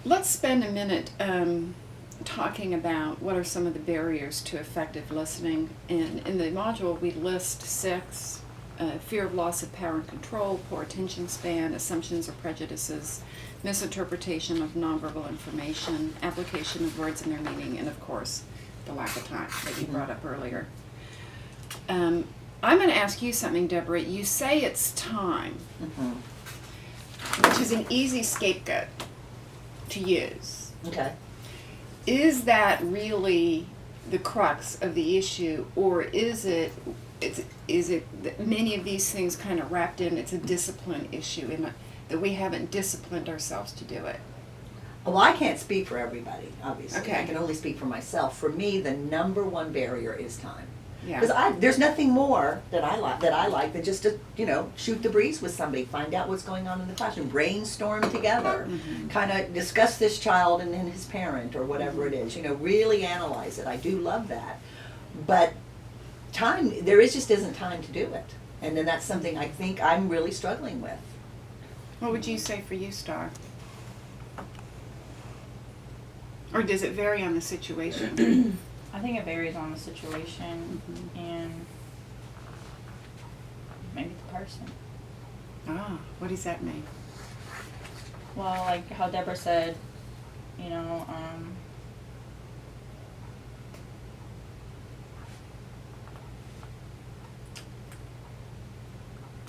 Let's spend a minute talking about what are some of the barriers to effective listening. And in the module, we list 6: fear of loss of power and control, poor attention span, assumptions or prejudices, misinterpretation of nonverbal information, application of words and their meaning, and of course, the lack of time that you brought up earlier. I'm going to ask you something, Deborah. You say it's time, which is an easy scapegoat to use. Okay. Is that really the crux of the issue, or is it that many of these things kind of wrapped in? It's a discipline issue, that we haven't disciplined ourselves to do it. Well, I can't speak for everybody, obviously. Okay. I can only speak for myself. For me, the number one barrier is time. Yeah. Because there's nothing more that I like than just to, shoot the breeze with somebody, find out what's going on in the classroom, brainstorm together, kind of discuss this child and his parent or whatever it is, really analyze it. I do love that. But there just isn't time to do it. And then that's something I think I'm really struggling with. What would you say for you, Star? Or does it vary on the situation? I think it varies on the situation and maybe the person. What does that mean? Well, like how Deborah said,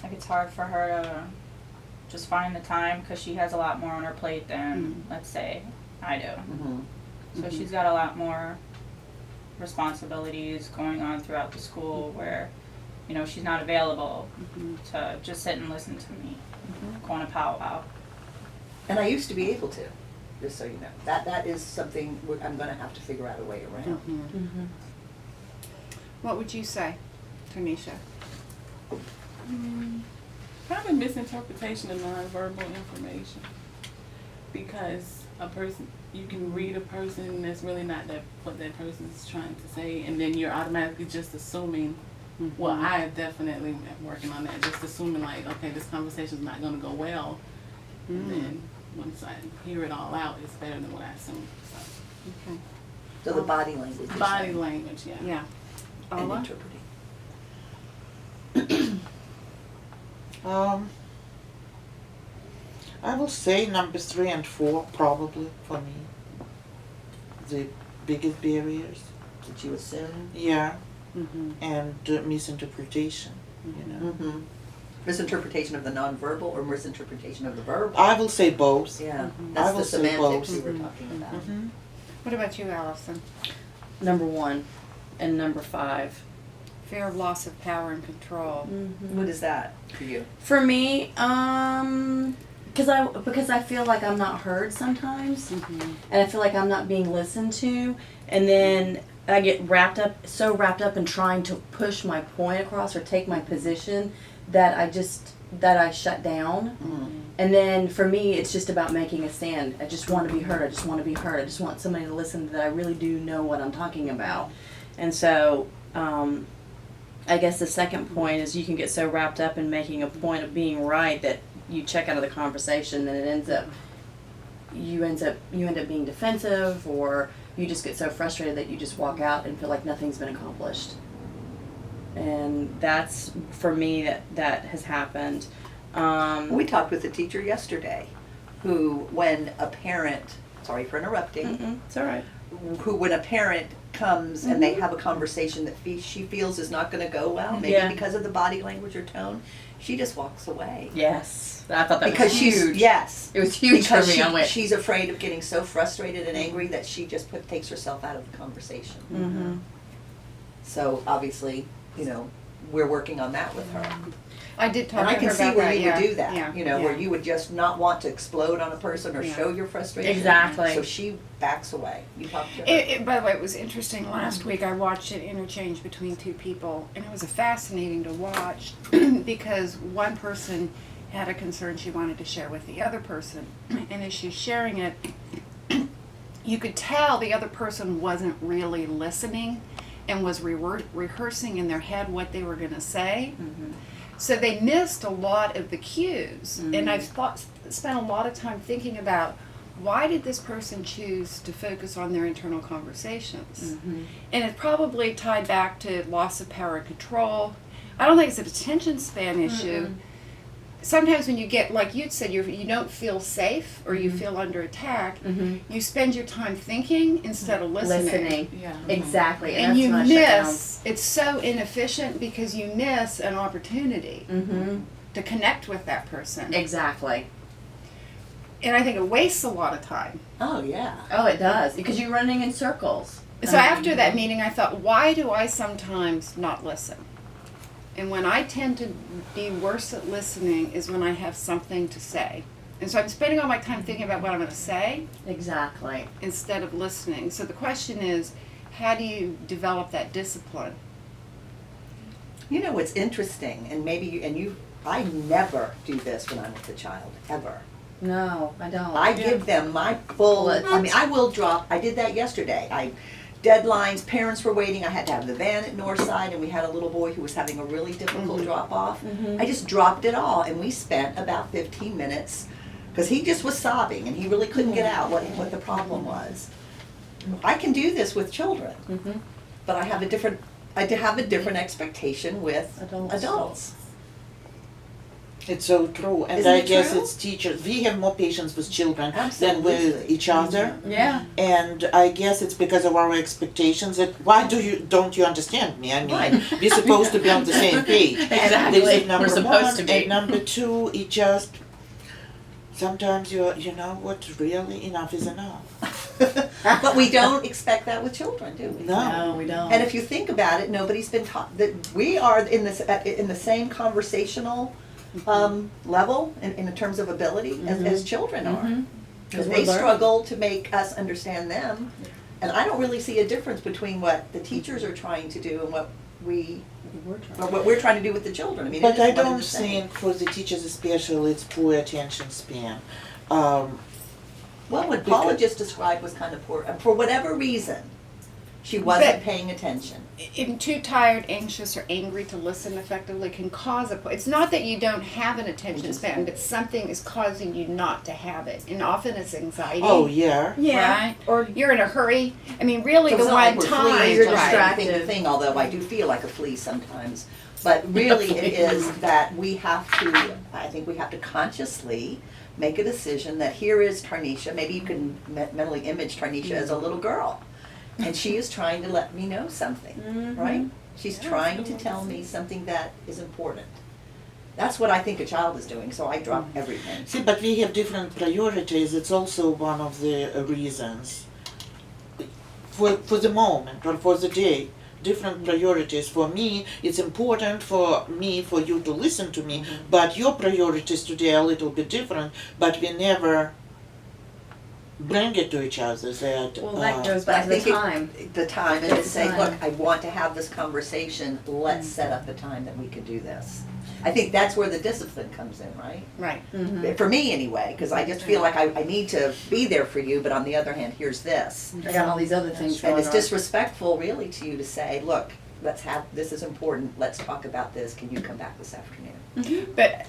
like it's hard for her to just find the time because she has a lot more on her plate than, let's say, I do. So she's got a lot more responsibilities going on throughout the school where, she's not available to just sit and listen to me go on a powwow. And I used to be able to, just so you know. That is something I'm going to have to figure out a way around. What would you say, Tanisha? Probably misinterpretation of nonverbal information, because you can read a person that's really not what that person is trying to say, and then you're automatically just assuming. Well, I definitely am working on that, just assuming like, okay, this conversation is not going to go well, and then once I hear it all out, it's better than what I assumed. Okay. So the body language. Body language, yeah. Yeah. And Ola? interpreting. I will say numbers 3 and 4 probably for me. The biggest barriers. Did you assume? Yeah. And misinterpretation, Misinterpretation of the nonverbal or misinterpretation of the verbal? I will say both. Yeah, I that's will the say semantics both. we were talking about. What about you, Allison? Number 1 and number 5. Fear of loss of power and control. What is that for you? For me, because I feel like I'm not heard sometimes, and I feel like I'm not being listened to, and then I get so wrapped up in trying to push my point across or take my position that I shut down. And then for me, it's just about making a stand. I just want to be heard. I just want to be heard. I just want somebody to listen that I really do know what I'm talking about. And so, I guess the second point is you can get so wrapped up in making a point of being right that you check out of the conversation, and you end up being defensive, or you just get so frustrated that you just walk out and feel like nothing's been accomplished. And that's, for me, that has happened. We talked with a teacher yesterday who, when a parent, sorry for interrupting, It's all right. when a parent comes and they have a conversation that she feels is not going to go well, maybe because of the body language or tone, she just walks away. Yes, I thought that Because was huge. Yes. It was huge for Because me. I went, she's afraid of getting so frustrated and angry that she just takes herself out of the conversation. So obviously, we're working on that with her. I did talk And I to can her see about where that, you yeah. would do that, Yeah. where you would just not want to explode on a person or show your frustration. Exactly. So she backs away. You talk to her. By the way, it was interesting. Last week I watched an interchange between two people, and it was fascinating to watch because one person had a concern she wanted to share with the other person, and as she's sharing it, you could tell the other person wasn't really listening and was rehearsing in their head what they were going to say. So they missed a lot of the cues. And I've spent a lot of time thinking about why did this person choose to focus on their internal conversations? Mm-hmm. And it's probably tied back to loss of power and control. I don't think it's an attention span issue. Sometimes when you get, like you'd said, you don't feel safe or you feel under attack, you spend your time thinking instead of listening. Yeah. Exactly. And that's you when I shut down. miss, it's so inefficient because you miss an opportunity to connect with that person. Exactly. And I think it wastes a lot of time. Oh, yeah. Oh, it does because you're running in circles. So after that meeting, I thought, why do I sometimes not listen? And when I tend to be worse at listening is when I have something to say. And so I'm spending all my time thinking about what I'm going to say Exactly. instead of listening. So the question is, how do you develop that discipline? You know what's interesting, and I never do this when I'm with a child, ever. No, I don't. I give them my full, I mean, I will drop, I did that yesterday. Deadlines, parents were waiting, I had to have the van at Northside, and we had a little boy who was having a really difficult drop-off. I just dropped it all, and we spent about 15 minutes, because he just was sobbing, and he really couldn't get out what the problem was. I can do this with children, but I have a different expectation with adults. It's so true, and Isn't I it guess true? it's teachers. We have more patience with children than Absolutely. with each other, Yeah. and I guess it's because of our expectations. That why don't you understand me? I mean, Right. we're supposed to be on the same page. Exactly. This is number We're supposed one, to be. and number two, it just sometimes you know what? Really, enough is enough. But we don't expect that with children, do we? No. No, we don't. And if you think about it, nobody's been taught that we are in the same conversational level in terms of ability as children are. Because they struggle to make us understand them. And I don't really see a difference between what the teachers are trying to do and what we're trying to do with the children. I mean, But it is I one and don't the same. think for the teachers especially it's poor attention span. Well, what Paula just described was kind of poor. For whatever reason, she wasn't But- paying attention. Too tired, anxious, or angry to listen effectively can cause it's not that you don't have an attention span, but something is causing you not to have it. And often it's anxiety. Oh yeah. Yeah. Right? Or you're in a hurry. I mean, really, So the it's not like one we're time. fleas, you're just distracted. thing to thing, although I do feel like a flea sometimes. But really it is that I think we have to consciously make a decision that here is Tarnisha, maybe you can mentally image Tarnisha as a little girl. And she is trying to let me know something, right? She's trying to tell me something that is important. That's what I think a child is doing, so I drop everything. See, but we have different priorities. It's also one of the reasons. For the moment or for the day, different priorities. For me, it's important for you to listen to me, but your priorities today are a little bit different, but we never bring it to each other that Well, that goes But I back to the think time. the time and to It's say, time. look, I want to have this conversation, let's set up a time that we could do this. I think that's where the discipline comes in, right? Right. For me anyway, because I just feel like I need to be there for you, but on the other hand, here's this. I got all these other things And going it's on. disrespectful really to you to say, look, this is important, let's talk about this, can you come back this afternoon? But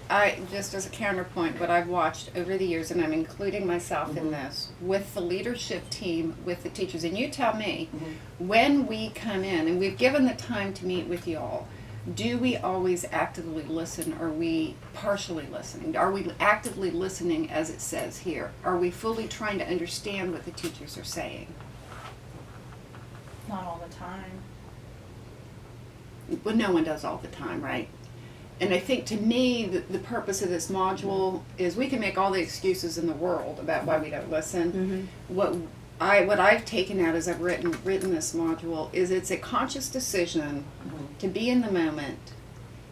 just as a counterpoint, what I've watched over the years, and I'm including myself in this, with the leadership team, with the teachers, and you tell me, when we come in, and we've given the time to meet with you all, do we always actively listen, or are we partially listening? Are we actively listening as it says here? Are we fully trying to understand what the teachers are saying? Not all the time. Well, no one does all the time, right? And I think to me, the purpose of this module is we can make all the excuses in the world about why we don't listen. What I've taken out as I've written this module is it's a conscious decision to be in the moment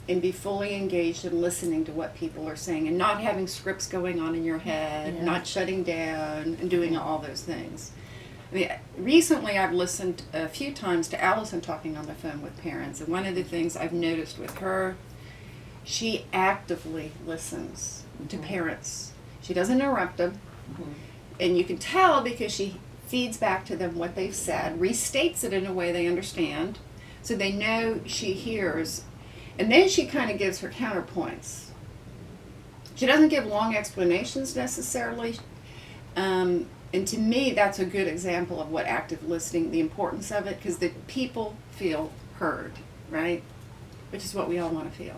and be fully engaged in listening to what people are saying and not having scripts going on in your head, Yeah. not shutting down and doing all those things. I mean, recently I've listened a few times to Allison talking on the phone with parents, and one of the things I've noticed with her, she actively listens to parents. She doesn't interrupt them, and you can tell because she feeds back to them what they've said, restates it in a way they understand, so they know she hears, and then she kind of gives her counterpoints. She doesn't give long explanations necessarily. And to me, that's a good example of what active listening, the importance of it, because the people feel heard, right? Which is what we all want to feel.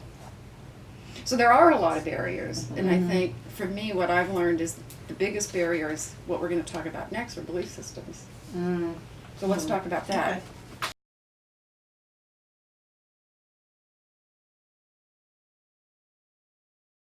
So there are a lot of barriers, and I think for me, what I've learned is the biggest barrier is what we're going to talk about next, are belief systems. So let's talk about that. Okay.